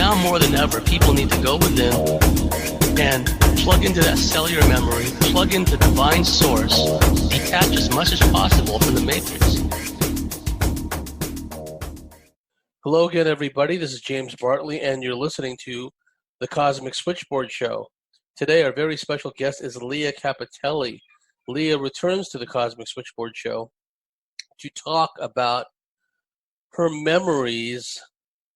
now more than ever, people need to go within and plug into that cellular memory, plug into divine source, detach as much as possible from the matrix. Hello again, everybody. This is James Bartley, and you're listening to the Cosmic Switchboard Show. Today, our very special guest is Lea Kapiteli. Lea returns to the Cosmic Switchboard Show to talk about her memories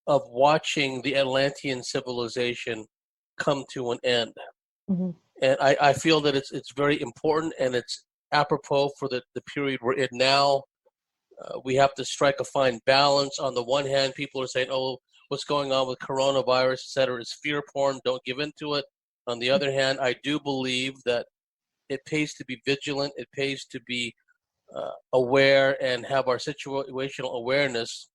of watching the Atlantean Civilization come to an end. Mm-hmm. And I feel that it's very important, and it's apropos for the period we're in now. We have to strike a fine balance. On the one hand, people are saying, oh, what's going on with coronavirus, et cetera, is fear porn. Don't give in to it. On the other hand, I do believe that it pays to be vigilant. It pays to be aware and have our situational awareness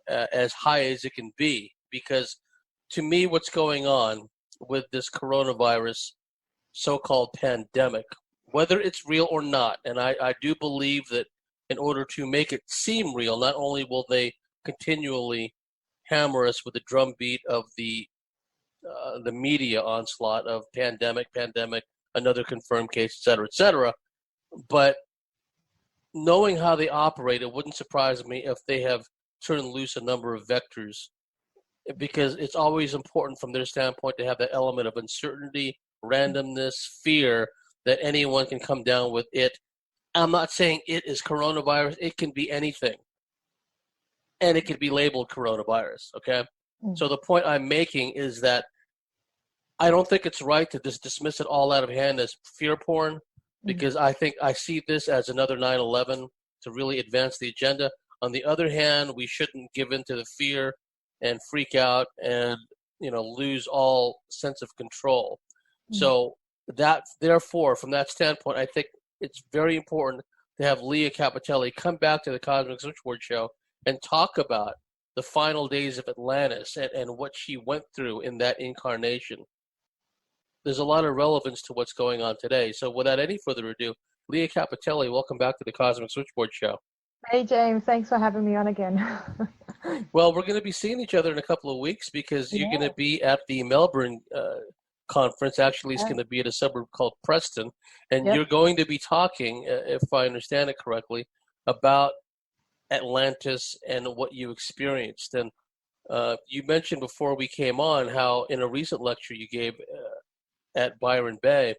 as high as it can be. Because to me, what's going on with this coronavirus so-called pandemic, whether it's real or not, and I do believe that in order to make it seem real, not only will they continually hammer us with the drumbeat of the media onslaught of pandemic, another confirmed case, et cetera, but knowing how they operate, it wouldn't surprise me if they have turned loose a number of vectors, because it's always important from their standpoint to have that element of uncertainty, randomness, fear that anyone can come down with it. I'm not saying it is coronavirus. It can be anything. And it can be labeled coronavirus, okay? Mm-hmm. So the point I'm making is that I don't think it's right to just dismiss it all out of hand as fear porn, because I think I see this as another 9/11 to really advance the agenda. On the other hand, we shouldn't give in to the fear and freak out and, lose all sense of control. Mm-hmm. So that, therefore, from that standpoint, I think it's very important to have Lea Kapiteli come back to the Cosmic Switchboard Show and talk about the final days of Atlantis and what she went through in that incarnation. There's a lot of relevance to what's going on today. So without any further ado, Lea Kapiteli, welcome back to the Cosmic Switchboard Show. Hey, James. Thanks for having me on again. Well, we're going to be seeing each other in a couple of weeks because you're going to be at the Melbourne conference. Actually, it's going to be at a suburb called Preston. And you're going to be talking, if I understand it correctly, about Atlantis and what you experienced. And you mentioned before we came on how in a recent lecture you gave at Byron Bay,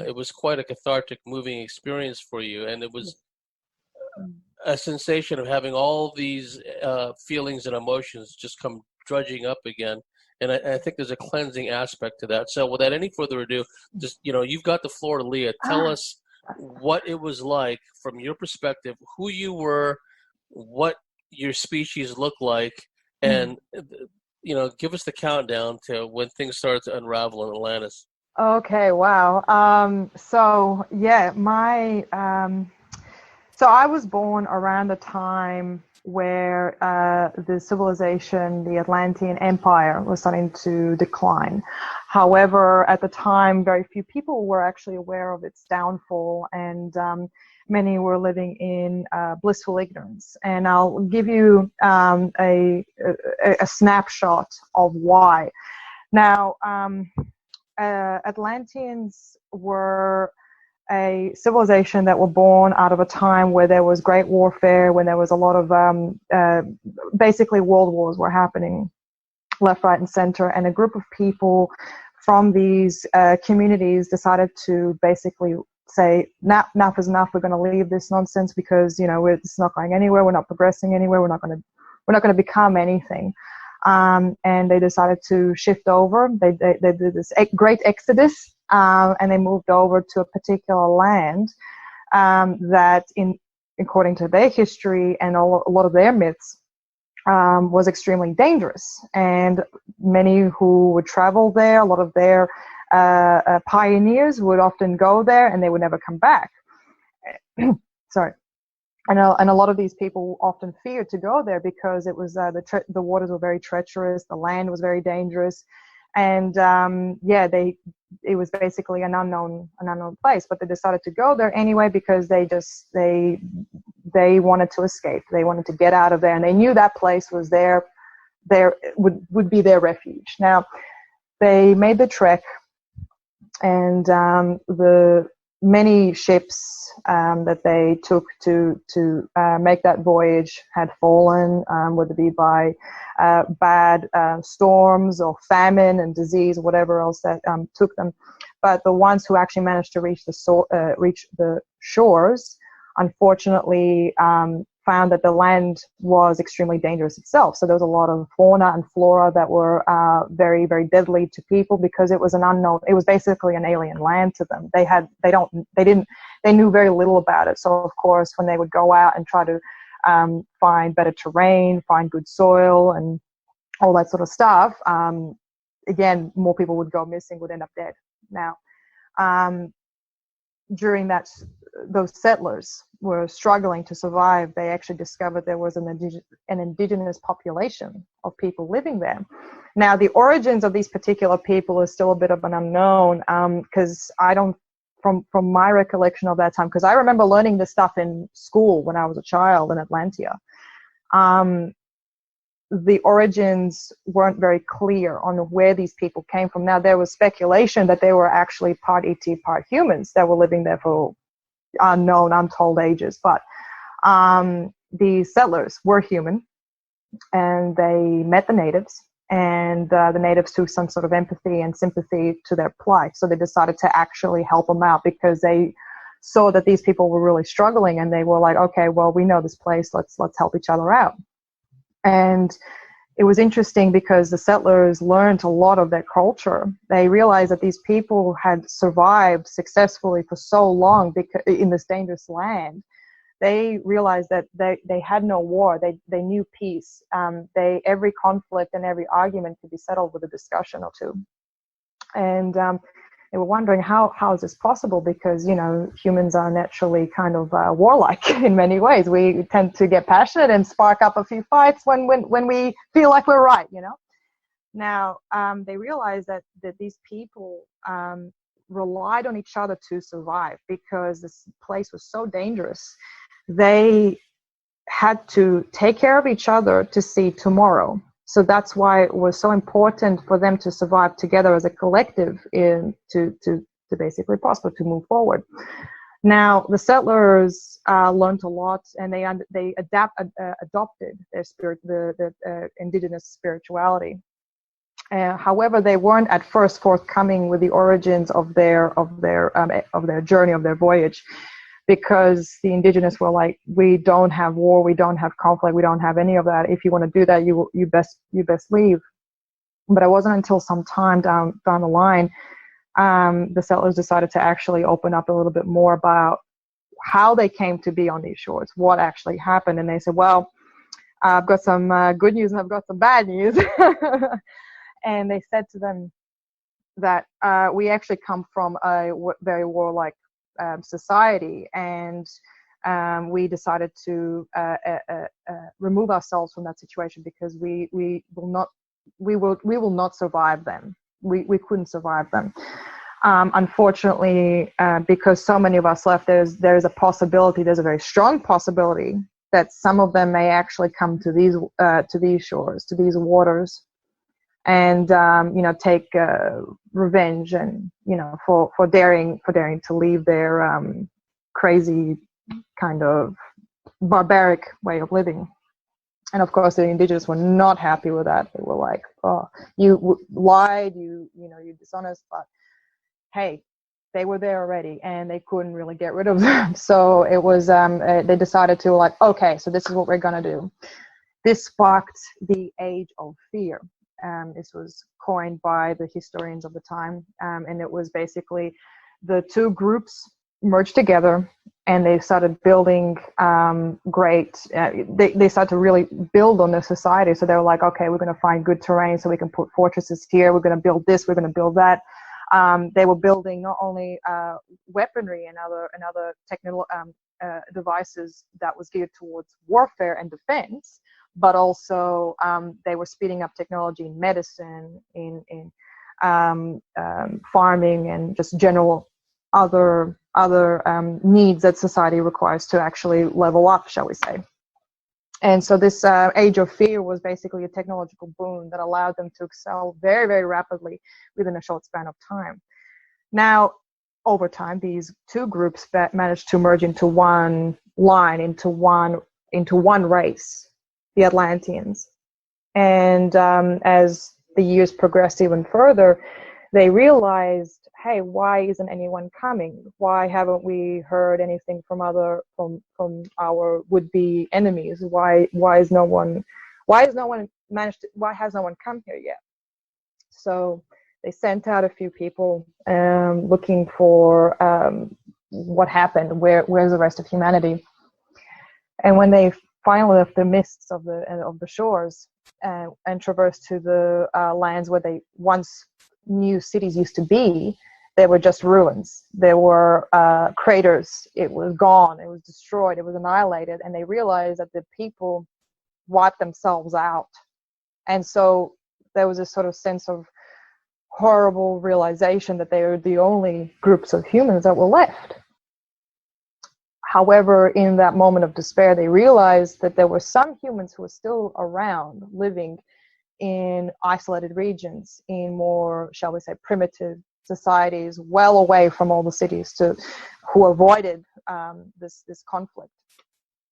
it was quite a cathartic, moving experience for you. And it was a sensation of having all these feelings and emotions just come drudging up again. And I think there's a cleansing aspect to that. So without any further ado, just, you've got the floor, Lea. Tell us what it was like from your perspective, who you were, what your species looked like, and, give us the countdown to when things started to unravel in Atlantis. Okay, wow. So I was born around the time where the civilization, the Atlantean Empire, was starting to decline. However, at the time, very few people were actually aware of its downfall, and many were living in blissful ignorance. And I'll give you a snapshot of why. Now, Atlanteans were a civilization that were born out of a time where there was great warfare, when there was a lot of basically world wars were happening left, right, and center, and a group of people from these communities decided to basically say, enough is enough. We're going to leave this nonsense because it's not going anywhere. We're not progressing anywhere. We're not going to become anything. And they decided to shift over. They did this great exodus. And they moved over to a particular land that, according to their history and a lot of their myths, was extremely dangerous. And many who would travel there, a lot of their pioneers would often go there and they would never come back. Sorry. And a lot of these people often feared to go there because it was the waters were very treacherous, the land was very dangerous, and it was basically an unknown place. But they decided to go there anyway because they wanted to escape. They wanted to get out of there, and they knew that place was their would be their refuge. Now, they made the trek, and the many ships that they took to make that voyage had fallen, whether it be by bad storms or famine and disease, or whatever else that took them. But the ones who actually managed to reach the shores, unfortunately, found that the land was extremely dangerous itself. So there was a lot of fauna and flora that were very, very deadly to people, because it was an unknown. It was basically an alien land to them. They knew very little about it. So of course, when they would go out and try to find better terrain, find good soil, and all that sort of stuff, again, more people would go missing, would end up dead. Now, during that, those settlers were struggling to survive. They actually discovered there was an indigenous population of people living there. Now, the origins of these particular people is still a bit of an unknown, because I don't, from my recollection of that time, because I remember learning this stuff in school when I was a child in Atlantia. The origins weren't very clear on where these people came from. Now, there was speculation that they were actually part ET, part humans that were living there for unknown, untold ages. But the settlers were human, and they met the natives, and the natives took some sort of empathy and sympathy to their plight. So they decided to actually help them out, because they saw that these people were really struggling, and they were like, okay, well, we know this place. Let's help each other out. And it was interesting because the settlers learned a lot of their culture. They realized that these people had survived successfully for so long in this dangerous land. They realized that they had no war. They knew peace. Every conflict and every argument could be settled with a discussion or two. And they were wondering, how is this possible? Because, humans are naturally kind of warlike in many ways. We tend to get passionate and spark up a few fights when we feel like we're right, Now, they realized that these people relied on each other to survive, because this place was so dangerous. They had to take care of each other to see tomorrow. So that's why it was so important for them to survive together as a collective to basically prosper, to move forward. Now, the settlers learned a lot, and they adopted their spirit, the indigenous spirituality. However, they weren't at first forthcoming with the origins of their journey, of their voyage, because the indigenous were like, we don't have war, we don't have conflict, we don't have any of that. If you want to do that, you best leave. But it wasn't until some time down the line, the settlers decided to actually open up a little bit more about how they came to be on these shores, what actually happened. And they said, well, I've got some good news and I've got some bad news. And they said to them that we actually come from a very warlike society, and we decided to remove ourselves from that situation, because we will not survive them. We couldn't survive them. Unfortunately, because so many of us left, there's a possibility, there's a very strong possibility that some of them may actually come to these shores, to these waters, and take revenge, and for daring to leave their crazy kind of barbaric way of living. And of course, the indigenous were not happy with that. They were like, "Oh, you lied, you dishonest." But hey, they were there already, and they couldn't really get rid of them. So it was they decided to, like, okay, so this is what we're gonna do. This sparked the Age of Fear. This was coined by the historians of the time, and it was basically the two groups merged together, and they started building they started to really build on their society. So they were like, okay, we're going to find good terrain so we can put fortresses here, we're going to build this, we're going to build that. They were building not only weaponry and other technical devices that was geared towards warfare and defense, but also they were speeding up technology in medicine, in farming, and just general other needs that society requires to actually level up, shall we say. And so this age of fear was basically a technological boon that allowed them to excel very, very rapidly within a short span of time. Now, over time, these two groups managed to merge into one line, into one race, the Atlanteans. And as the years progressed even further, they realized, hey, why isn't anyone coming? Why haven't we heard anything from our would-be enemies? Why has no one come here yet? So they sent out a few people looking for what happened. Where's the rest of humanity? And when they finally left the mists of the shores and traversed to the lands where they once new cities used to be, they were just ruins. There were craters. It was gone. It was destroyed. It was annihilated. And they realized that the people wiped themselves out. And so there was a sort of sense of horrible realization that they were the only groups of humans that were left. However, in that moment of despair, they realized that there were some humans who were still around, living in isolated regions, in more, shall we say, primitive societies, well away from all the cities, who avoided this conflict,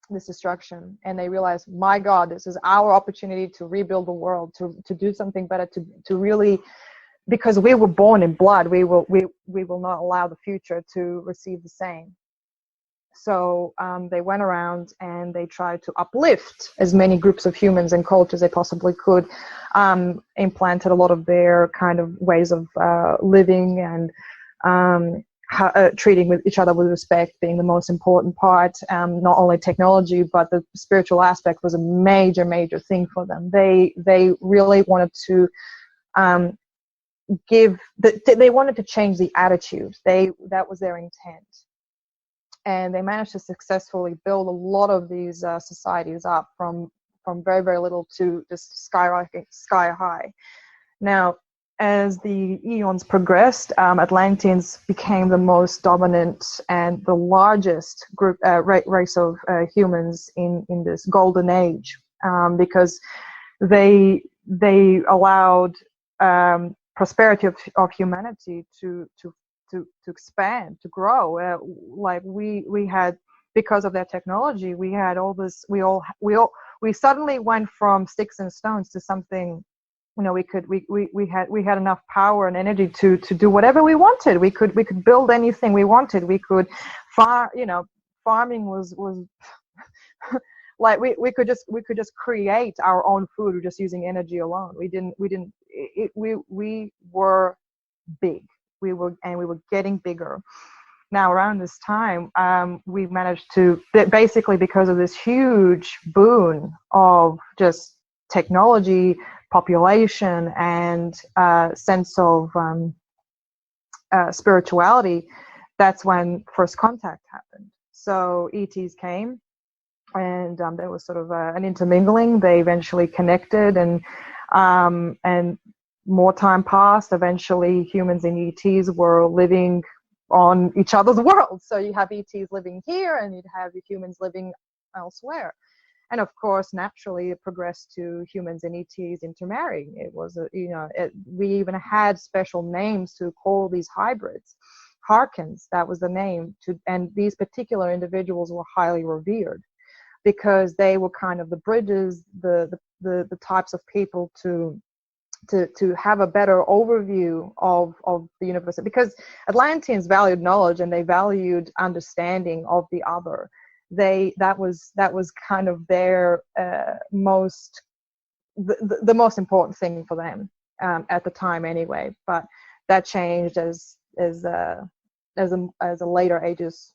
this destruction. And they realized, my God, this is our opportunity to rebuild the world, to do something better, to really, because we were born in blood, we will not allow the future to receive the same. So they went around and they tried to uplift as many groups of humans and cultures they possibly could, implanted a lot of their kind of ways of living and treating with each other with respect being the most important part. Not only technology, but the spiritual aspect was a major, major thing for them. They really wanted to they wanted to change the attitude. That was their intent. And they managed to successfully build a lot of these societies up from very, very little to just sky high. Now, as the eons progressed, Atlanteans became the most dominant and the largest group race of humans in this golden age, because they allowed prosperity of humanity to expand, to grow. Like we had, because of their technology, we had all this. We suddenly went from sticks and stones to something. We had enough power and energy to do whatever we wanted. We could build anything we wanted. We could farming was like we could just create our own food just using energy alone. We were big. We were getting bigger. Now around this time, we managed to, basically because of this huge boon of just technology, population, and sense of spirituality, that's when first contact happened. So ETs came, and there was sort of an intermingling. They eventually connected, and more time passed. Eventually, humans and ETs were living on each other's worlds. So you have ETs living here, and you'd have humans living elsewhere. And of course, naturally, it progressed to humans and ETs intermarrying. It was, we even had special names to call these hybrids. Harkins, that was the name. And these particular individuals were highly revered because they were kind of the bridges, the types of people to have a better overview of the universe, because Atlanteans valued knowledge and they valued understanding of the other. That was kind of their the most important thing for them at the time, anyway. But that changed as the later ages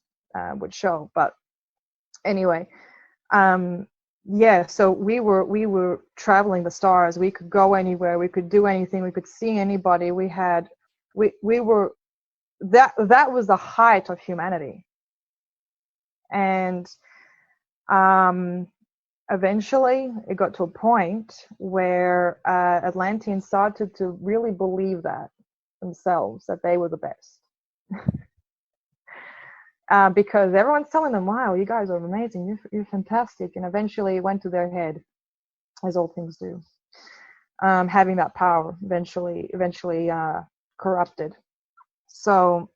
would show. But anyway. So we were traveling the stars. We could go anywhere. We could do anything. We could see anybody. We were that was the height of humanity. And eventually it got to a point where Atlanteans started to really believe that themselves, that they were the best. because everyone's telling them, wow, you guys are amazing, you're fantastic. And eventually it went to their head, as all things do. Having that power eventually corrupted. So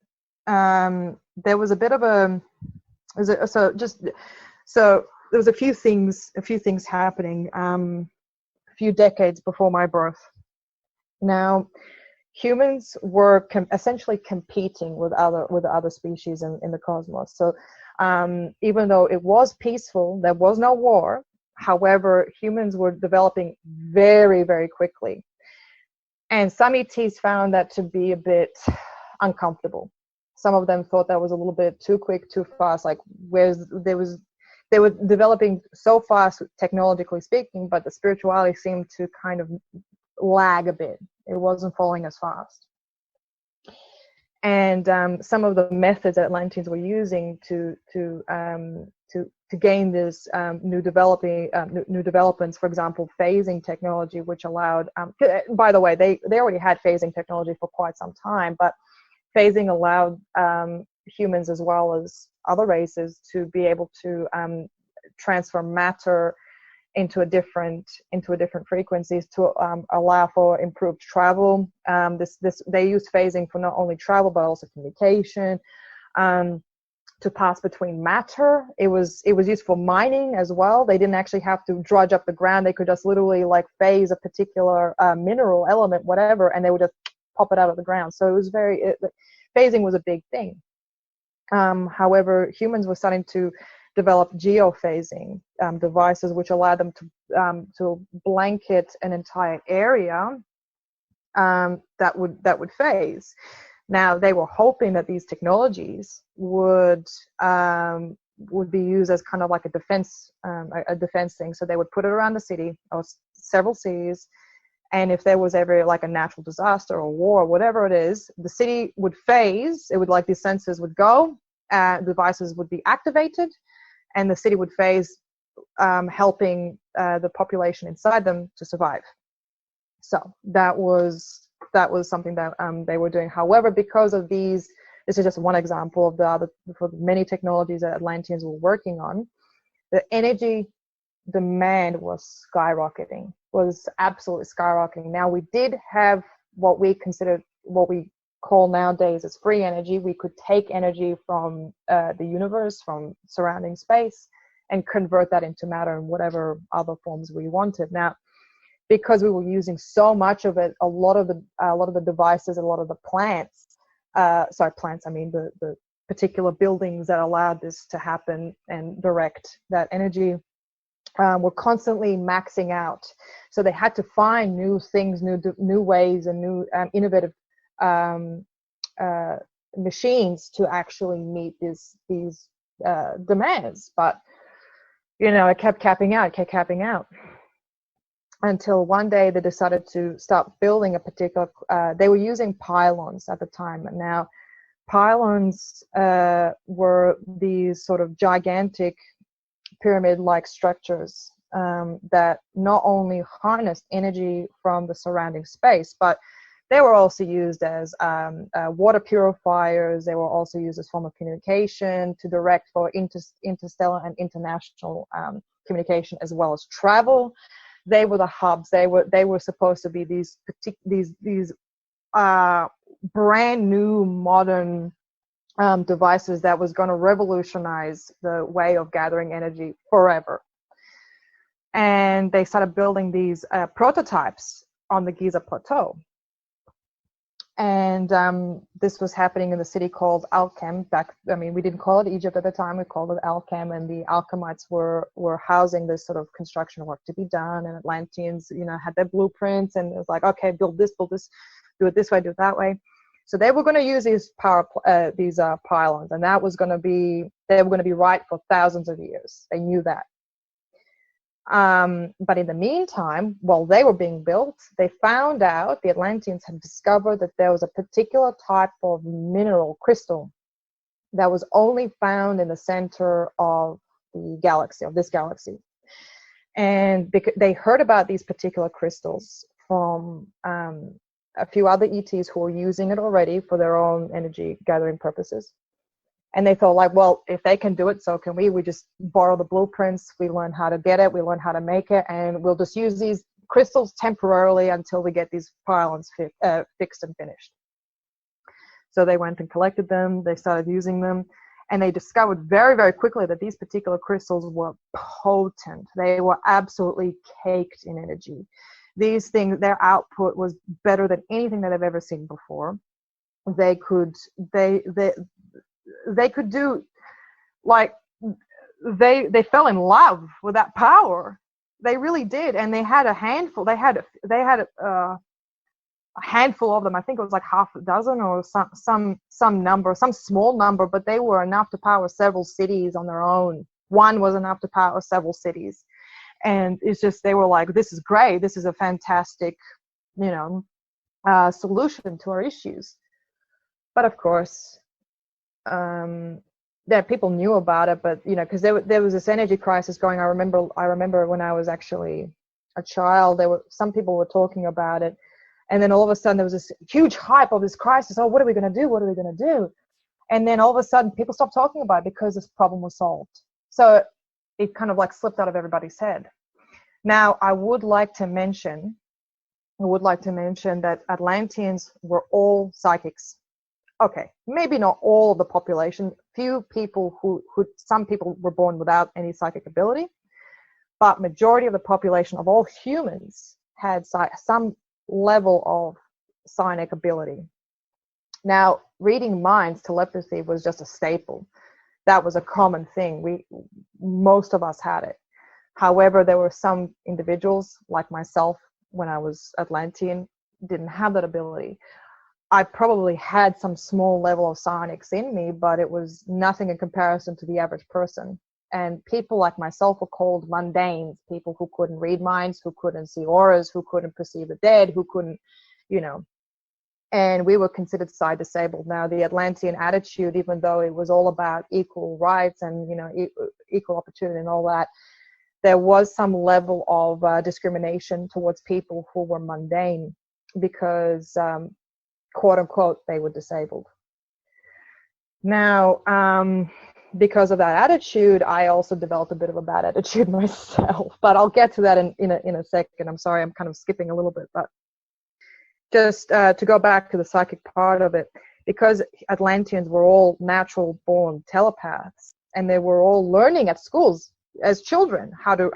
there was a bit of so there was a few things happening a few decades before my birth. Now, humans were essentially competing with other species in the cosmos. So even though it was peaceful, there was no war. However, humans were developing very, very quickly. And some ETs found that to be a bit uncomfortable. Some of them thought that was a little bit too quick, too fast. Like they were developing so fast, technologically speaking, but the spirituality seemed to kind of lag a bit. It wasn't falling as fast. And some of the methods that Atlanteans were using to gain this new developments, for example, phasing technology, which allowed, by the way, they already had phasing technology for quite some time, but phasing allowed humans as well as other races to be able to transfer matter into a different frequencies to allow for improved travel. They used phasing for not only travel but also communication, to pass between matter. It was used for mining as well. They didn't actually have to drudge up the ground. They could just literally like phase a particular mineral element, whatever, and they would just pop it out of the ground. So it was phasing was a big thing. However, humans were starting to develop geophasing devices, which allowed them to blanket an entire area that would phase. Now, they were hoping that these technologies would be used as kind of like a defense thing. So they would put it around the city or several cities, and if there was ever like a natural disaster or war or whatever it is, the city would phase. It would, like, these sensors would go, devices would be activated, and the city would phase, helping the population inside them to survive. So that was something that they were doing. However, because of this is just one example of for many technologies that Atlanteans were working on, the energy demand was absolutely skyrocketing. Now, we did have what we call nowadays as free energy. We could take energy from the universe, from surrounding space, and convert that into matter in whatever other forms we wanted. Now, because we were using so much of it, a lot of the devices, a lot of the the particular buildings that allowed this to happen and direct that energy were constantly maxing out. So they had to find new things, new ways, and new innovative machines to actually meet these demands. But it kept capping out until one day they decided to start building a particular. They were using pylons at the time. Now, pylons were these sort of gigantic pyramid-like structures that not only harnessed energy from the surrounding space, but they were also used as water purifiers. They were also used as form of communication, to direct for interstellar and international communication, as well as travel. They were the hubs. They were supposed to be these brand new modern devices that was going to revolutionize the way of gathering energy forever. And they started building these prototypes on the Giza Plateau. And this was happening in the city called Alchem. We didn't call it Egypt at the time. We called it Alchem, and the Alchemites were housing this sort of construction work to be done. And Atlanteans, had their blueprints, and it was like, okay, build this, do it this way, do it that way. So they were going to use these pylons, and they were going to be right for thousands of years. They knew that. But in the meantime, while they were being built, they found out, the Atlanteans had discovered that there was a particular type of mineral crystal that was only found in the center of this galaxy. And they heard about these particular crystals from a few other ETs who were using it already for their own energy gathering purposes. And they thought like, well, if they can do it, so can we. We just borrow the blueprints. We learn how to get it. We learn how to make it. And we'll just use these crystals temporarily until we get these pylons fixed and finished. So they went and collected them. They started using them. And they discovered very, very quickly that these particular crystals were potent. They were absolutely caked in energy. These things, their output was better than anything that I've ever seen before. They could do, like, they fell in love with that power. They really did. And they had a handful. They had a handful of them. I think it was like half a dozen or some number, some small number, but they were enough to power several cities on their own. One was enough to power several cities. And it's just, they were like, this is great. This is a fantastic, solution to our issues. But of course, people knew about it, but because there was this energy crisis going. I remember when I was actually a child, some people were talking about it, and then all of a sudden there was this huge hype of this crisis. Oh, what are we going to do? What are we going to do? And then all of a sudden people stopped talking about it because this problem was solved. So it kind of like slipped out of everybody's head. Now, I would like to mention that Atlanteans were all psychics. Okay, maybe not all of the population. Few people some people were born without any psychic ability, but majority of the population of all humans had some level of psionic ability. Now, reading minds, telepathy was just a staple. That was a common thing. Most of us had it. However, there were some individuals like myself, when I was Atlantean, didn't have that ability. I probably had some small level of psionics in me, but it was nothing in comparison to the average person. And people like myself were called mundanes, people who couldn't read minds, who couldn't see auras, who couldn't perceive the dead, who couldn't, and we were considered psi disabled. Now, the Atlantean attitude, even though it was all about equal rights and, equal opportunity and all that, there was some level of discrimination towards people who were mundane because, quote unquote, they were disabled. Now, because of that attitude, I also developed a bit of a bad attitude myself, but I'll get to that in a second. I'm sorry, I'm kind of skipping a little bit, but just to go back to the psychic part of it, because Atlanteans were all natural born telepaths, and they were all learning at schools as children how to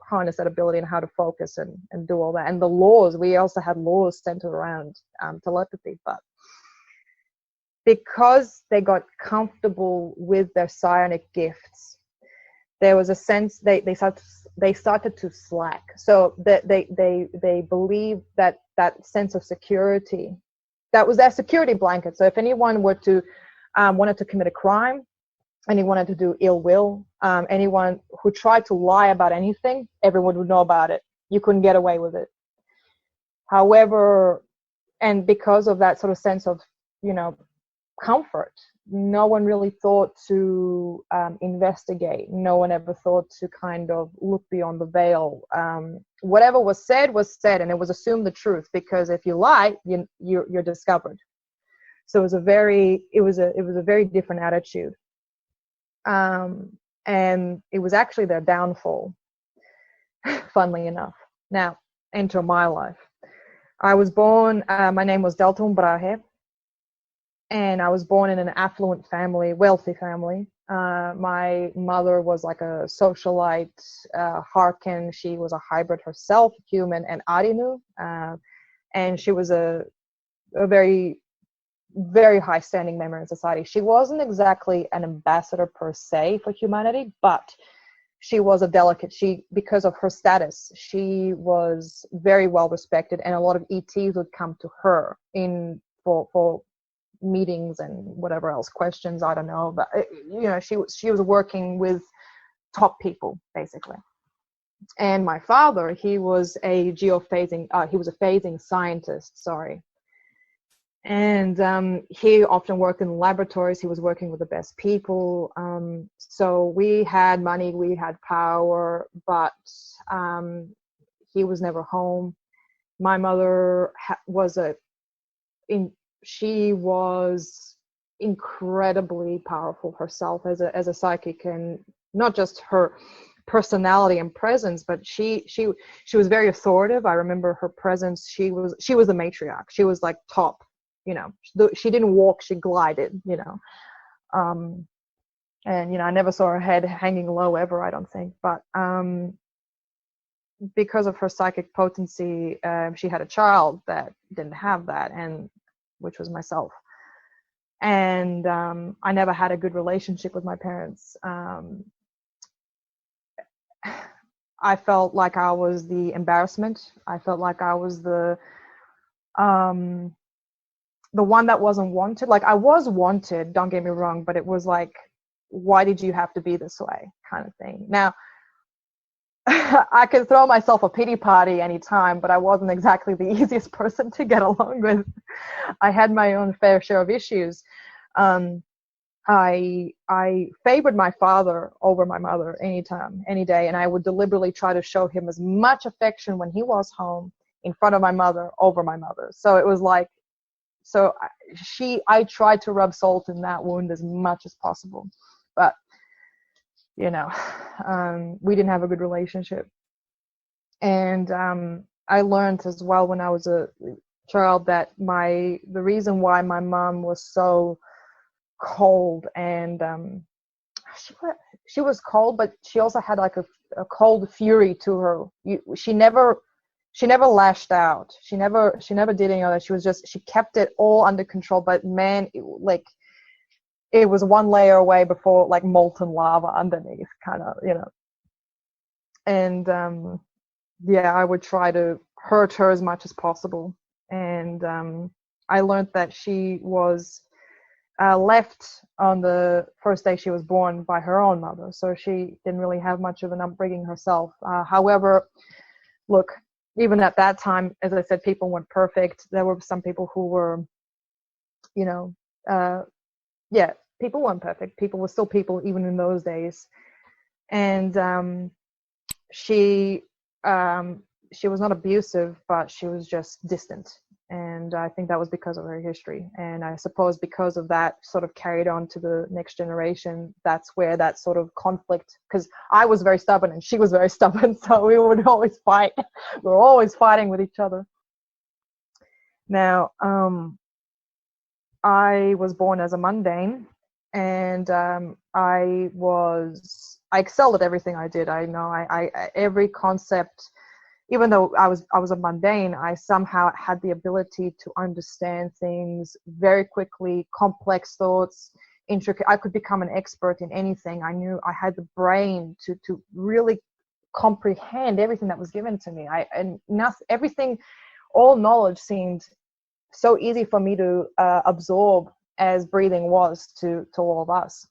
harness that ability and how to focus and do all that. And the laws, we also had laws centered around telepathy, but because they got comfortable with their psionic gifts, there was a sense they started to slack. So that they believed that sense of security, that was their security blanket. So if anyone were to wanted to commit a crime, anyone wanted to do ill will, anyone who tried to lie about anything, everyone would know about it. You couldn't get away with it. However, and because of that sort of sense of comfort, no one really thought to investigate. No one ever thought to kind of look beyond the veil. Whatever was said, and it was assumed the truth, because if you lie, you're discovered. So it was a very different attitude, and it was actually their downfall. Funnily enough. Now, enter my life. I was born. My name was Delta Umbrahe. And I was born in an affluent family, wealthy family. My mother was like a socialite, Harkin. She was a hybrid herself, human and Arinu. And she was a very, very high standing member in society. She wasn't exactly an ambassador per se for humanity, but she was a delicate. Because of her status, she was very well respected, and a lot of ETs would come to her for meetings and whatever else, questions, I don't know, but she was working with top people basically. And my father, he was a phasing scientist, and he often worked in laboratories. He was working with the best people, so we had money, we had power, but he was never home. My mother she was incredibly powerful herself as a psychic, and not just her personality and presence, but she was very authoritative. I remember her presence. She was the matriarch. She was like top, she didn't walk, she glided, and I never saw her head hanging low ever, I don't think. But because of her psychic potency, she had a child that didn't have that, and which was myself. And I never had a good relationship with my parents. I felt like I was the embarrassment. I felt like I was the one that wasn't wanted. Like, I was wanted, don't get me wrong, but it was like, why did you have to be this way, kind of thing. Now, I could throw myself a pity party anytime, but I wasn't exactly the easiest person to get along with. I had my own fair share of issues. I favored my father over my mother anytime, any day, and I would deliberately try to show him as much affection when he was home in front of my mother over my mother. So it was like, I tried to rub salt in that wound as much as possible, but we didn't have a good relationship. And I learned as well when I was a child that the reason why my mom was so cold, and she was cold, but she also had like a cold fury to her. She never lashed out. She never did any of that. She kept it all under control. But man, it was one layer away before like molten lava underneath, kind of, And I would try to hurt her as much as possible. And I learned that she was left on the first day she was born by her own mother, so she didn't really have much of an upbringing herself. However, look, even at that time, as I said, people weren't perfect. There were some people who were, people weren't perfect. People were still people even in those days. And she was not abusive, but she was just distant. And I think that was because of her history. And I suppose because of that sort of carried on to the next generation, that's where that sort of conflict, because I was very stubborn and she was very stubborn, so we would always fight. We were always fighting with each other. Now, I was born as a mundane, and I excelled at everything I did. I know I every concept. Even though I was a mundane, I somehow had the ability to understand things very quickly, complex thoughts, intricate. I could become an expert in anything. I knew I had the brain to really comprehend everything that was given to me. Everything, all knowledge seemed so easy for me to absorb as breathing was to all of us.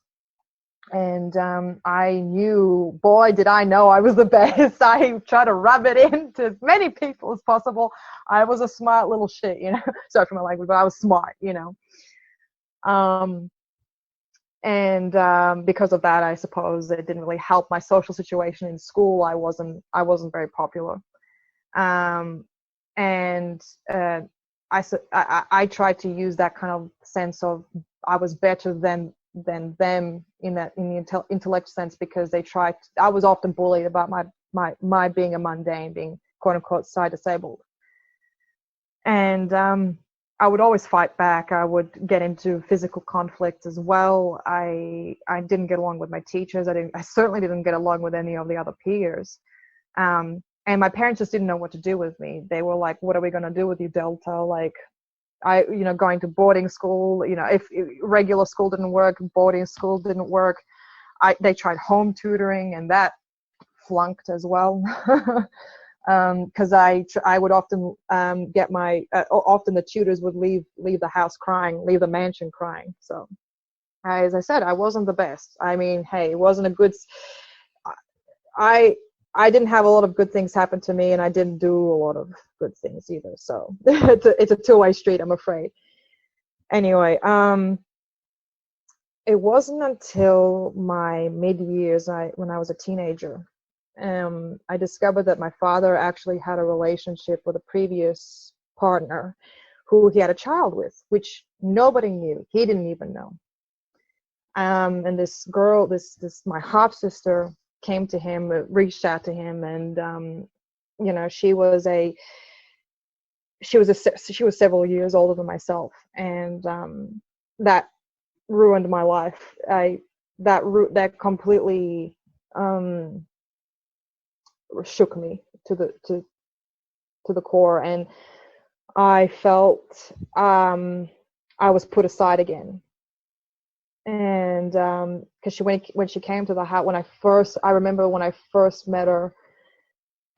And I knew, boy, did I know I was the best. I tried to rub it into as many people as possible. I was a smart little shit, Sorry for my language, but I was smart, And because of that, I suppose it didn't really help my social situation in school. I wasn't very popular. And I tried to use that kind of sense of I was better than them in the intellect sense, because I was often bullied about my being a mundane, being quote unquote side disabled. And I would always fight back. I would get into physical conflict as well. I didn't get along with my teachers. I certainly didn't get along with any of the other peers. And my parents just didn't know what to do with me. They were like, what are we going to do with you, Delta? Like, going to boarding school, if regular school didn't work, boarding school didn't work. They tried home tutoring, and that flunked as well. Because I would often get often the tutors would leave the house crying, leave the mansion crying. So, as I said, I wasn't the best. I mean, hey, it wasn't a good. I didn't have a lot of good things happen to me, and I didn't do a lot of good things either. So it's a two-way street, I'm afraid. Anyway, it wasn't until my mid-years, when I was a teenager, I discovered that my father actually had a relationship with a previous partner who he had a child with, which nobody knew. He didn't even know. And this girl, this my half sister, came to him, reached out to him, and she was several years older than myself, and that ruined my life. That completely shook me to the core, and I felt I was put aside again. And because when she came to the house, I remember when I first met her,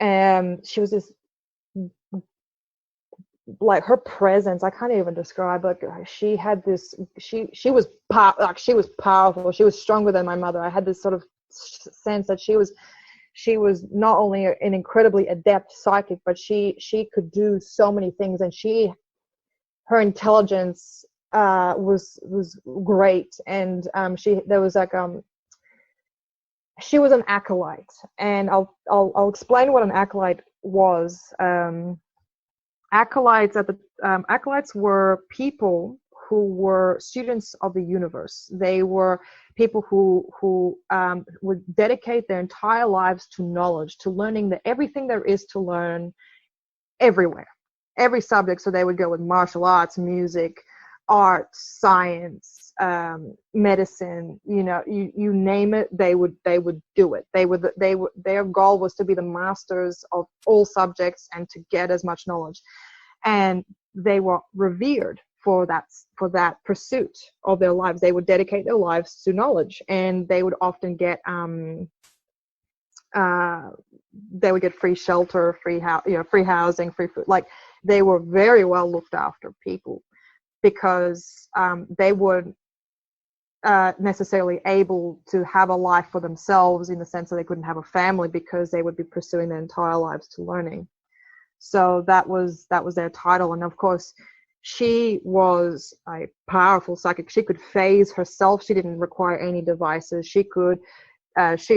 and she was this, like, her presence, I can't even describe. Like, she had this, she was powerful. She was stronger than my mother. I had this sort of sense that she was not only an incredibly adept psychic, but she could do so many things, and her intelligence was great, and she was an acolyte, and I'll explain what an acolyte was. Acolytes were people who were students of the universe. They were people who would dedicate their entire lives to knowledge, to learning everything there is to learn everywhere, every subject. So they would go with martial arts, music, art, science, medicine, you name it, they would do it. Their goal was to be the masters of all subjects and to get as much knowledge. And they were revered for that pursuit of their lives. They would dedicate their lives to knowledge, and they would often get free shelter, free housing, free food. Like, they were very well looked after people, because they weren't necessarily able to have a life for themselves, in the sense that they couldn't have a family, because they would be pursuing their entire lives to learning. So that was their title. And of course, she was a powerful psychic. She could phase herself. She didn't require any devices. She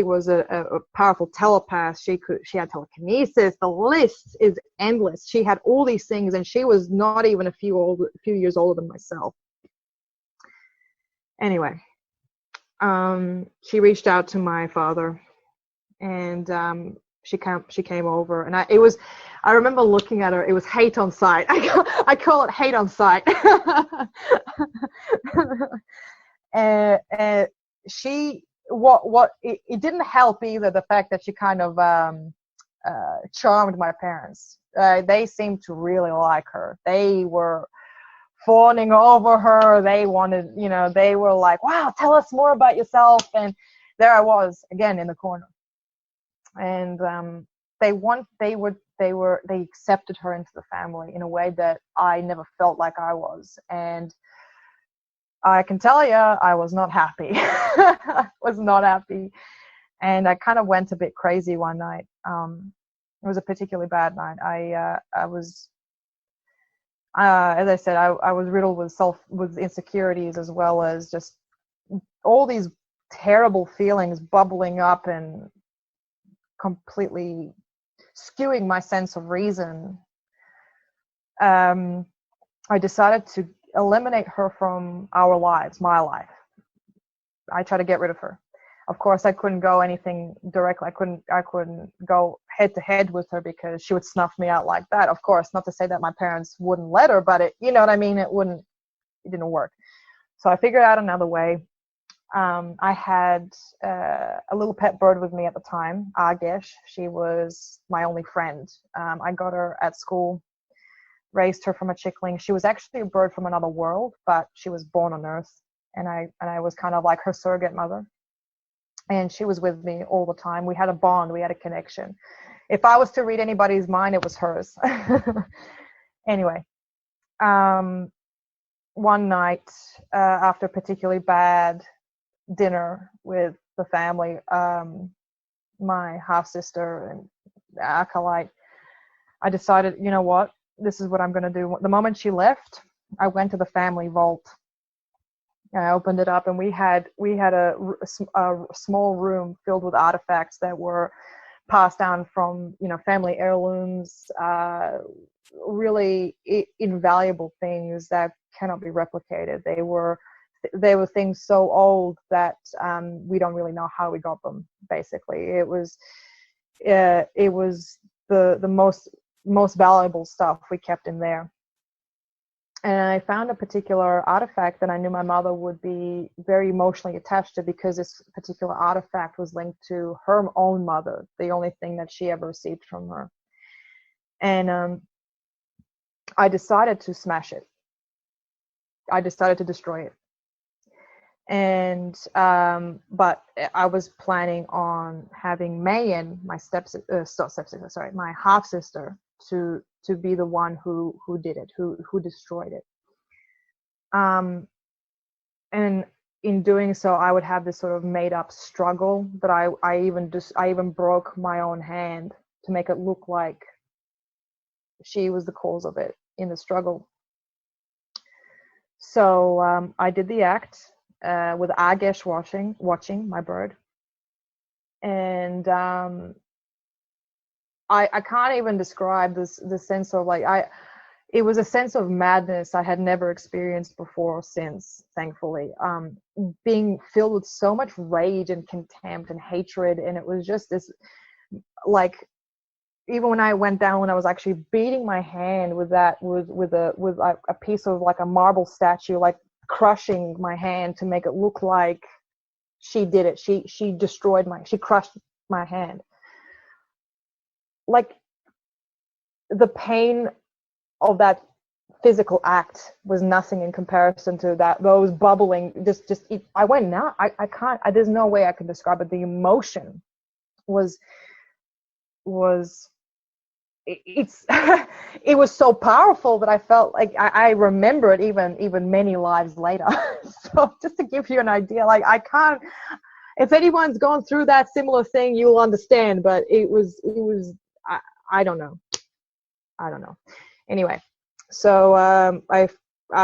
was a powerful telepath. She had telekinesis. The list is endless. She had all these things, and she was not even a few years older than myself. Anyway, she reached out to my father, and she came over, and I remember looking at her. It was hate on sight. I call it hate on sight. and it didn't help either, the fact that she kind of charmed my parents. They seemed to really like her. They were fawning over her. They wanted, they were like, wow, tell us more about yourself. And there I was again in the corner. And they accepted her into the family in a way that I never felt like I was. And I can tell you, I was not happy. Was not happy. And I kind of went a bit crazy one night. It was a particularly bad night. I was, as I said, I was riddled with insecurities, as well as just all these terrible feelings bubbling up and completely skewing my sense of reason. I decided to eliminate her from our lives, my life. I tried to get rid of her. Of course, I couldn't go anything directly. I couldn't go head to head with her, because she would snuff me out like that. Of course, not to say that my parents wouldn't let her, but you know what I mean? It didn't work. So I figured out another way. I had a little pet bird with me at the time, Agesh. She was my only friend. I got her at school, raised her from a chickling. She was actually a bird from another world, but she was born on Earth, and I was kind of like her surrogate mother. And she was with me all the time. We had a bond. We had a connection. If I was to read anybody's mind, it was hers. Anyway, one night after a particularly bad dinner with the family, my half-sister and acolyte, I decided, you know what, this is what I'm going to do. The moment she left, I went to the family vault. I opened it up, and we had a small room filled with artifacts that were passed down from family heirlooms, really invaluable things that cannot be replicated. They were they were things so old that we don't really know how we got them. Basically, it was the most valuable stuff we kept in there. And I found a particular artifact that I knew my mother would be very emotionally attached to, because this particular artifact was linked to her own mother, the only thing that she ever received from her. And I decided to smash it. I decided to destroy it. And but I was planning on having Mayan, my my half sister, to be the one who did it, who destroyed it. And in doing so, I would have this sort of made up struggle that I even broke my own hand to make it look like she was the cause of it in the struggle. So I did the act with Agesh watching my bird, and I can't even describe the sense of it was a sense of madness I had never experienced before or since, thankfully. Being filled with so much rage and contempt and hatred, and it was just this, even when I went down, when I was actually beating my hand with a piece of a marble statue, crushing my hand to make it look like she did it. She she crushed my hand. The pain of that physical act was nothing in comparison to those bubbling. I went now. I can't. There's no way I can describe it. The emotion was it was so powerful that I felt like I remember it even many lives later. So just to give you an idea, I can't. If anyone's gone through that similar thing, you'll understand. But it was. I don't know. Anyway, so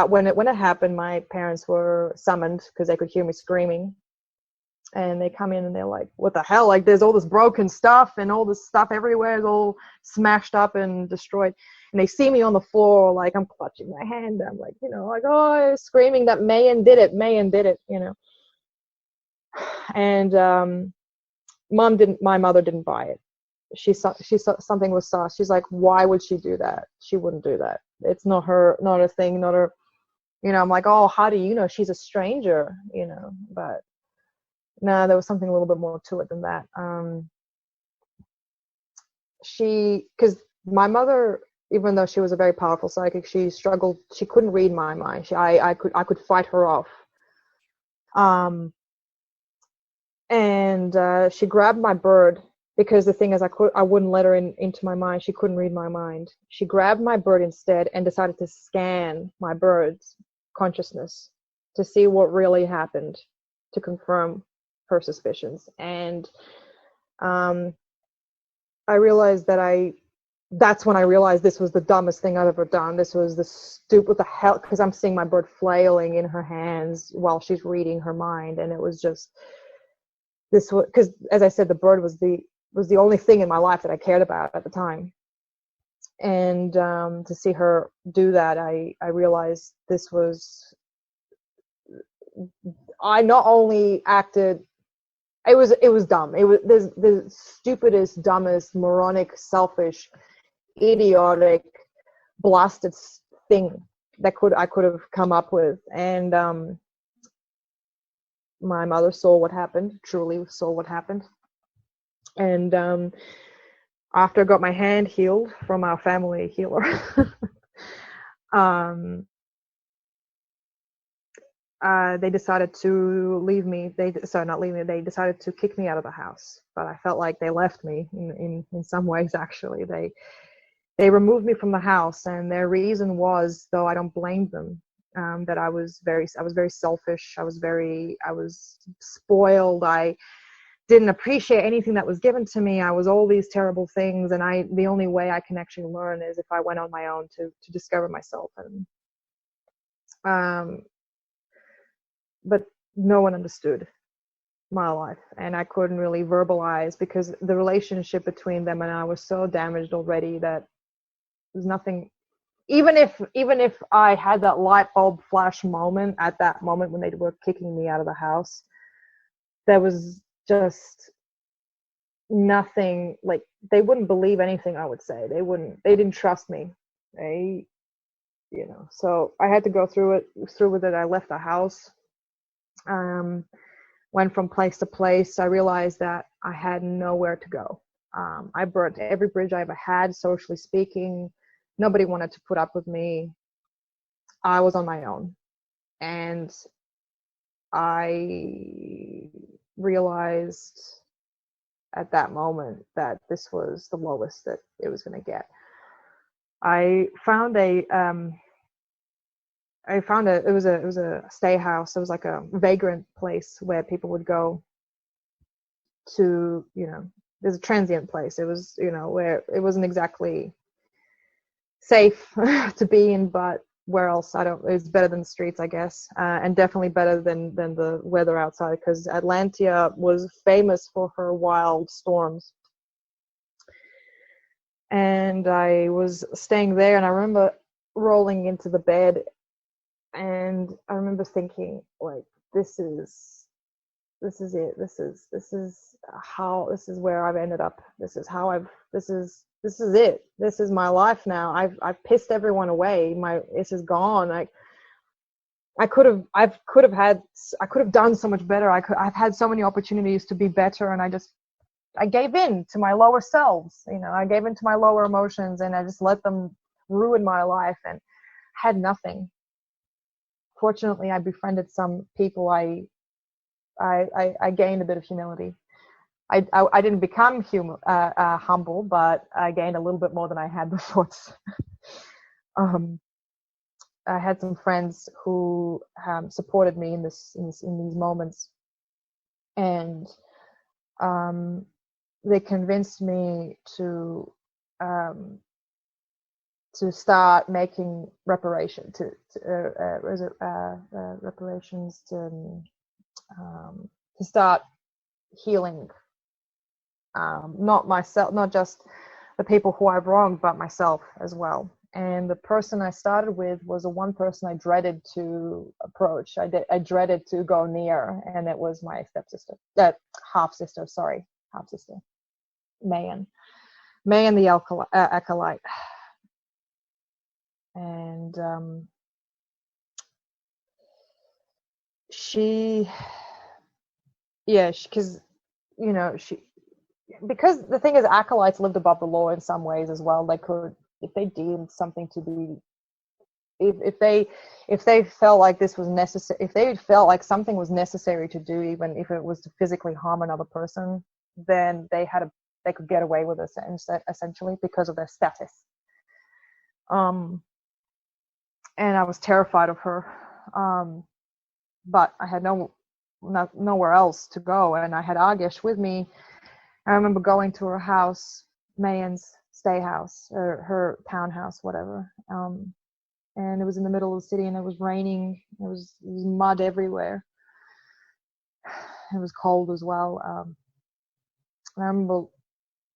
when it happened, my parents were summoned because they could hear me screaming, and they come in and they're like, "What the hell? There's all this broken stuff and all this stuff everywhere is all smashed up and destroyed." And they see me on the floor, I'm clutching my hand. I'm oh, screaming that Mayan did it, And my mother didn't buy it. She saw something was sus. She's like, why would she do that? She wouldn't do that. It's not a thing, not her. I'm like, oh, how do you know? She's a stranger, But no, there was something a little bit more to it than that. Because my mother, even though she was a very powerful psychic, she struggled. She couldn't read my mind. I could fight her off. And she grabbed my bird. Because the thing is, I wouldn't let her into my mind. She couldn't read my mind. She grabbed my bird instead and decided to scan my bird's consciousness to see what really happened, to confirm her suspicions. And I realized that's when I realized this was the dumbest thing I've ever done. This was what the hell, because I'm seeing my bird flailing in her hands while she's reading her mind. And it was just, because as I said, the bird was the only thing in my life that I cared about at the time. And to see her do that, I realized this was, I not only acted, it was dumb. It was the stupidest, dumbest, moronic, selfish, idiotic, blasted thing that I could have come up with. And my mother saw what happened, truly saw what happened. And after I got my hand healed from our family healer, they decided to leave me. They decided to kick me out of the house. But I felt like they left me in some ways. Actually, they removed me from the house, and their reason was, though I don't blame them, that I was very selfish. I was spoiled. I didn't appreciate anything that was given to me. I was all these terrible things, and the only way I can actually learn is if I went on my own to discover myself. And but no one understood my life, and I couldn't really verbalize, because the relationship between them and I was so damaged already that there's nothing even if I had that light bulb flash moment at that moment when they were kicking me out of the house, there was just nothing. Like, they wouldn't believe anything I would say. They didn't trust me. So I had to go through with it. I left the house, went from place to place. I realized that I had nowhere to go. I burnt every bridge I ever had, socially speaking. Nobody wanted to put up with me. I was on my own. And I realized at that moment that this was the lowest that it was going to get. I found it was a stay house. It was like a vagrant place where people would go to, there's a transient place. It was, where it wasn't exactly safe to be in, but where else? It's better than the streets, I guess, and definitely better than the weather outside, because Atlantia was famous for her wild storms. And I was staying there, and I remember rolling into the bed, and I remember thinking, like, this is it. This is where I've ended up. This is it. This is my life now. I've pissed everyone away. This is gone. I could have done so much better. I've had so many opportunities to be better, and I gave in to my lower selves. I gave in to my lower emotions, and I just let them ruin my life, and had nothing. Fortunately, I befriended some people. I gained a bit of humility. I didn't become humble, but I gained a little bit more than I had before. I had some friends who supported me in these moments, and they convinced me to start making reparations to start healing. Not myself, not just the people who I've wronged, but myself as well. And the person I started with was the one person I dreaded to approach. I dreaded to go near, and it was my stepsister, half-sister, Mayan the acolyte. And because the thing is, acolytes lived above the law in some ways as well. They could, if they deemed something to be, if they felt like this was necessary, if they felt like something was necessary to do, even if it was to physically harm another person, then they could get away with it, essentially, because of their status. And I was terrified of her, but I had nowhere else to go, and I had Agish with me. I remember going to her house, Mayan's stay house, or her townhouse, whatever. And it was in the middle of the city, and it was raining. It was mud everywhere. It was cold as well. And I remember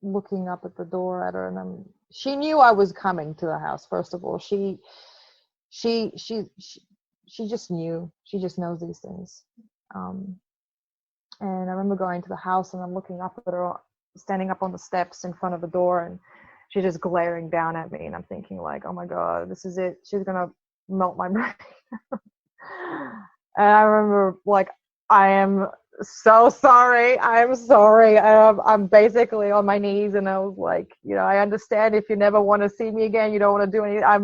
looking up at the door at her, and she knew I was coming to the house. First of all, she just knew. She just knows these things. And I remember going to the house, and I'm looking up at her, standing up on the steps in front of the door, and she's just glaring down at me, and I'm thinking, like, oh my God, this is it. She's gonna melt my brain. And I remember, like, I am so sorry. I'm sorry. I'm basically on my knees, and I was like, I understand if you never want to see me again, you don't want to do anything. I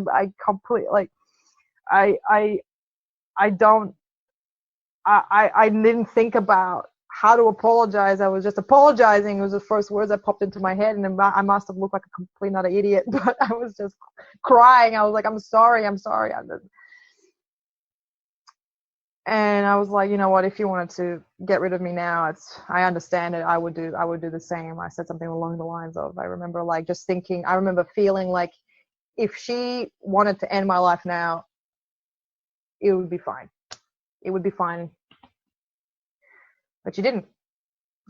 didn't think about how to apologize. I was just apologizing. It was the first words that popped into my head, and I must have looked like a complete not an idiot, but I was just crying. I was like, I'm sorry. And I was like, you know what, if you wanted to get rid of me now, I understand it. I would do the same. I said something along the lines of, I remember feeling like if she wanted to end my life now, it would be fine. It would be fine. But she didn't.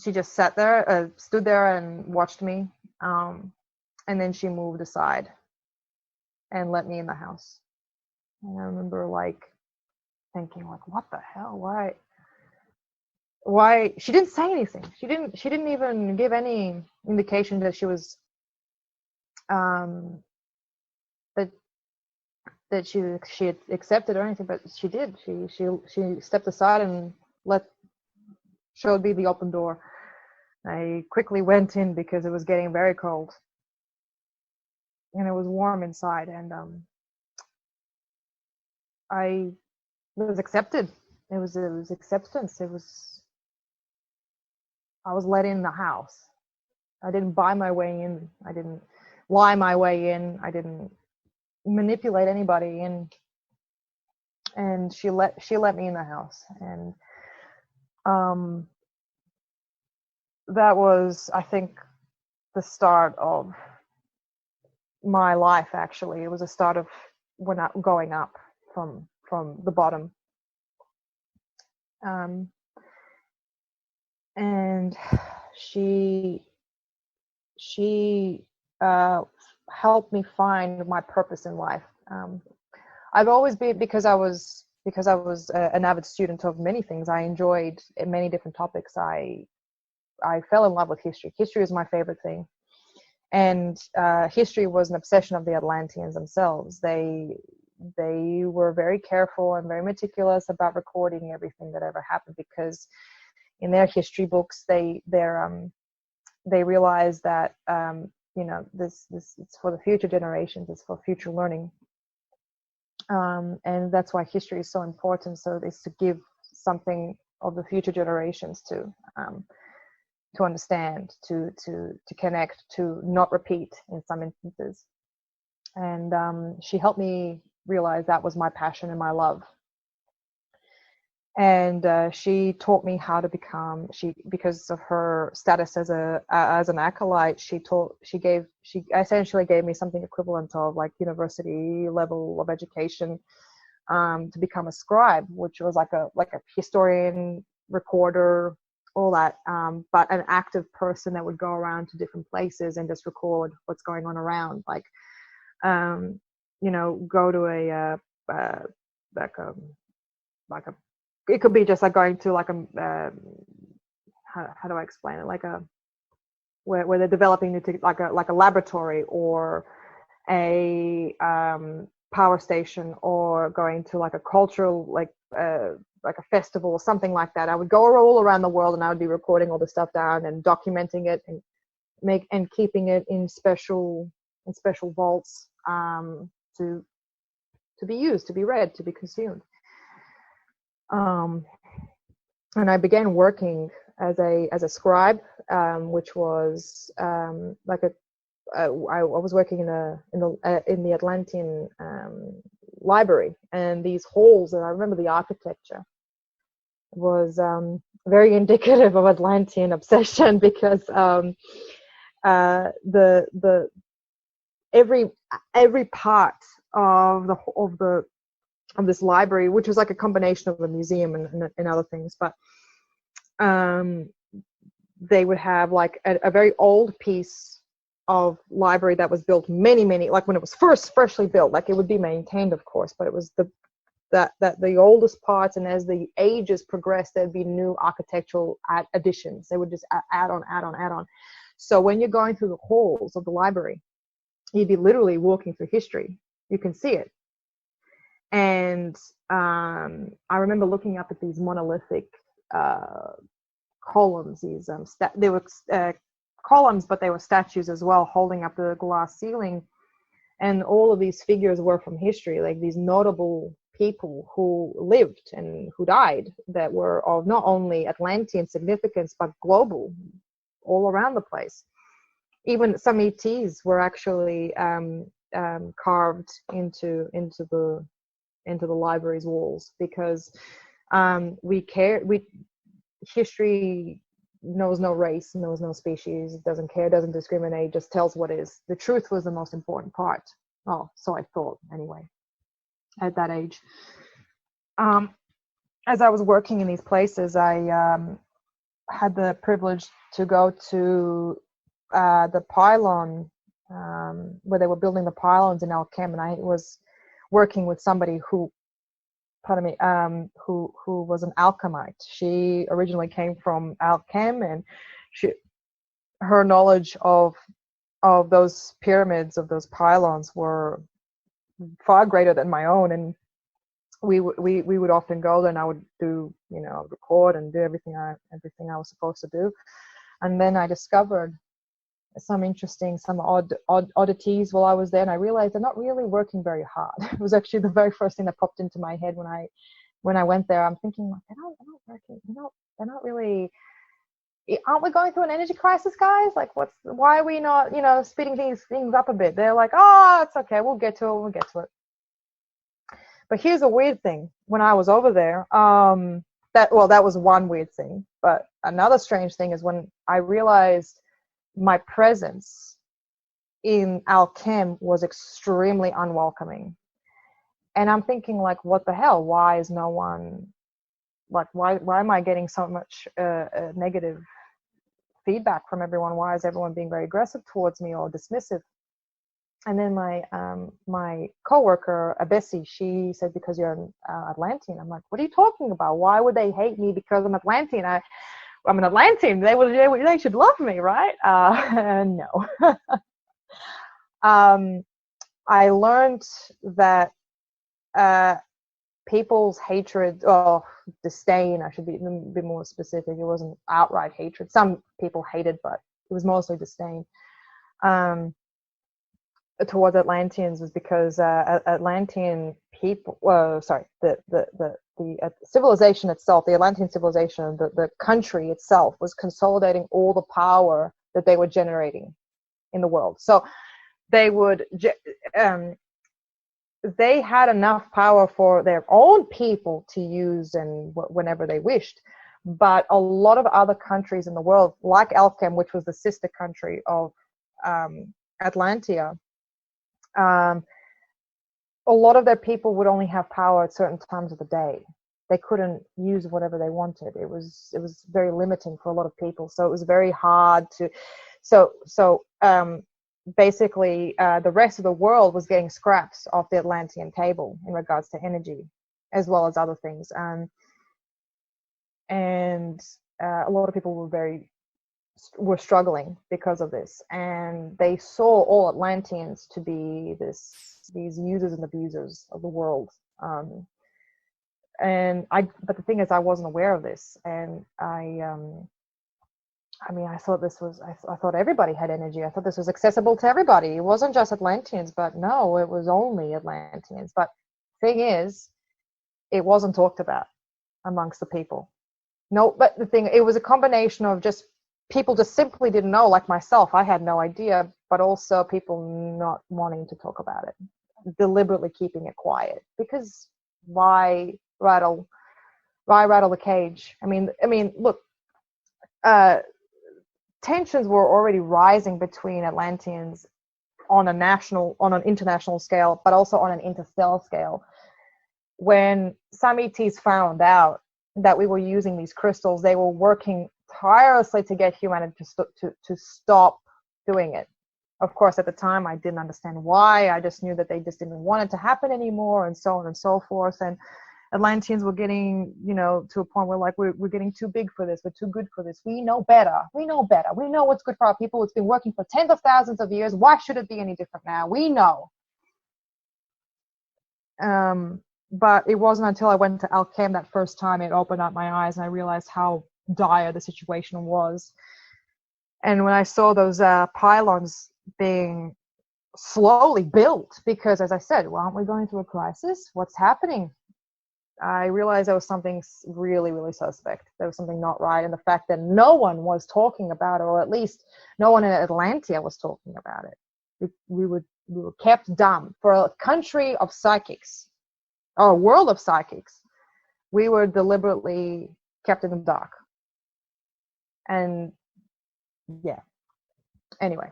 She just stood there and watched me. And then she moved aside. and let me in the house. And I remember like thinking like, what the hell? Why? She didn't say anything. She didn't even give any indication that she was that she had accepted or anything, but she did. She stepped aside and showed me the open door. I quickly went in because it was getting very cold and it was warm inside, and I was accepted. It was acceptance. I was let in the house. I didn't buy my way in. I didn't lie my way in. I didn't manipulate anybody in. And she let me in the house. And that was, I think, the start of my life. Actually, it was a start of when I going up from the bottom. And she helped me find my purpose in life. I've always been, because I was an avid student of many things. I enjoyed many different topics. I fell in love with history. History is my favorite thing, and history was an obsession of the Atlanteans themselves. They were very careful and very meticulous about recording everything that ever happened, because in their history books they realize that this it's for the future generations, it's for future learning, and that's why history is so important. So it's to give something of the future generations to understand, to connect, to not repeat in some instances. And she helped me realize that was my passion and my love. And she taught me how to become, because of her status as an acolyte, she essentially gave me something equivalent of like university level of education, to become a scribe, which was like a historian, recorder, all that, but an active person that would go around to different places and just record what's going on around, like go to it could be just like going to like a how do I explain it, like where they're developing new like a laboratory, or a power station, or going to like a cultural like a festival or something like that. I would go all around the world and I would be recording all the stuff down and documenting it and keeping it in special vaults, to be used, to be read, to be consumed. And I began working as a scribe, which was like I was working in the Atlantean library, and these halls, and I remember the architecture was very indicative of Atlantean obsession, because the every part of this library, which was like a combination of a museum and other things, but they would have like a very old piece of library that was built many, like when it was freshly built, like it would be maintained, of course, but it was the oldest parts, and as the ages progressed, there'd be new architectural additions. They would just add on. So when you're going through the halls of the library, you'd be literally walking through history. You can see it. And I remember looking up at these monolithic columns. These they were columns, but they were statues as well, holding up the glass ceiling. And all of these figures were from history, like these notable people who lived and who died, that were of not only Atlantean significance but global, all around the place. Even some ETs were actually carved into the library's walls, because history knows no race, knows no species, doesn't care, doesn't discriminate, just tells what is. The truth was the most important part. Oh, so I thought anyway, at that age. As I was working in these places, I had the privilege to go to the Pylon where they were building the pylons in Alchem, and I was working with somebody who, pardon me, who was an alchemite. She originally came from Alchem, and her knowledge of those pyramids, of those pylons, were far greater than my own. And we would often go there, and I would do, record and do everything I was supposed to do. And then I discovered some oddities while I was there, and I realized they're not really working very hard. It was actually the very first thing that popped into my head when I went there. I'm thinking, like, they're not working. They're not really. Aren't we going through an energy crisis, guys? Like, why are we not, speeding things up a bit? They're like, oh, it's okay, we'll get to it. But here's a weird thing. When I was over there, that was one weird thing. But another strange thing is when I realized my presence in Alchem was extremely unwelcoming. And I'm thinking, like, what the hell? Why is no one, like, why am I getting so much negative feedback from everyone? Why is everyone being very aggressive towards me or dismissive? And then my coworker, Bessie, she said, because you're an Atlantean. I'm like, what are you talking about? Why would they hate me because I'm Atlantean? I'm an Atlantean. They should love me, right? No. I learned that people's hatred, or disdain, I should be a bit more specific. It wasn't outright hatred. Some people hated, but it was mostly disdain towards Atlanteans, was because Atlantean people, the civilization itself, the Atlantean civilization, the country itself, was consolidating all the power that they were generating in the world. So they would, they had enough power for their own people to use and whenever they wished. But a lot of other countries in the world, like Alchem, which was the sister country of Atlantia, a lot of their people would only have power at certain times of the day. They couldn't use whatever they wanted. It was very limiting for a lot of people. So it was very hard to. Basically, the rest of the world was getting scraps off the Atlantean table in regards to energy, as well as other things. And a lot of people were struggling because of this, and they saw all Atlanteans to be these users and abusers of the world. But the thing is, I wasn't aware of this, and I thought everybody had energy. I thought this was accessible to everybody. It wasn't just Atlanteans, but no, it was only Atlanteans. But thing is, it wasn't talked about amongst the people. No, but it was a combination of just people just simply didn't know, like myself. I had no idea, but also people not wanting to talk about it, deliberately keeping it quiet, because why rattle the cage? I mean, look, tensions were already rising between Atlanteans on an international scale, but also on an interstellar scale. When some ETs found out that we were using these crystals, they were working tirelessly to get humanity to stop doing it. Of course, at the time, I didn't understand why. I just knew that they just didn't want it to happen anymore, and so on and so forth. And Atlanteans were getting, to a point where, like, we're getting too big for this. We're too good for this. We know better. We know what's good for our people. It's been working for tens of thousands of years. Why should it be any different now? We know. But it wasn't until I went to Alchem that first time it opened up my eyes, and I realized how dire the situation was. And when I saw those pylons being slowly built, because, as I said, well, aren't we going through a crisis? What's happening? I realized there was something really, really suspect. There was something not right. And the fact that no one was talking about it, or at least no one in Atlantia was talking about it. We were kept dumb. For a country of psychics, or a world of psychics, we were deliberately kept in the dark. And yeah. Anyway,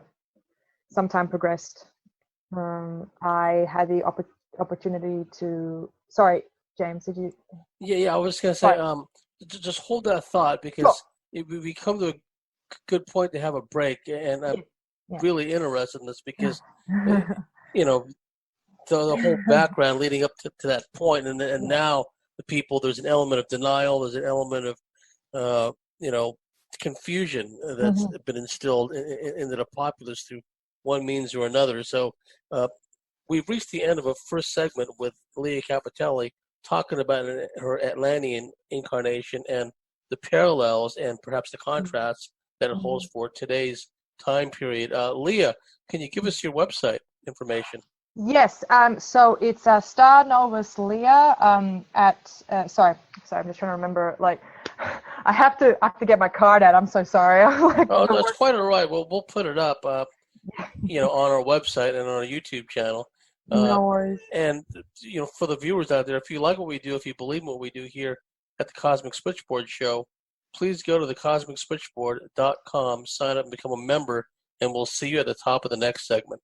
some time progressed. I had the opportunity to. Sorry, James, did you? Yeah. I was gonna say, just hold that thought, because we come to a good point to have a break, and really interested in this because, you know, the whole background leading up to that point, and now the people, there's an element of denial, there's an element of, confusion that's been instilled into the populace through one means or another. So we've reached the end of a first segment with Lea Kapiteli talking about her Atlantean incarnation and the parallels and perhaps the contrasts that it holds for today's time period. Lea, can you give us your website information? Yes. So it's Star Novus Lea sorry, I'm just trying to remember. Like, I have to get my card out. I'm so sorry. That's quite all right. Well, we'll put it up, on our website and on our YouTube channel. No worries. And for the viewers out there, if you like what we do, if you believe in what we do here at the Cosmic Switchboard Show, please go to thecosmicswitchboard.com, sign up and become a member, and we'll see you at the top of the next segment.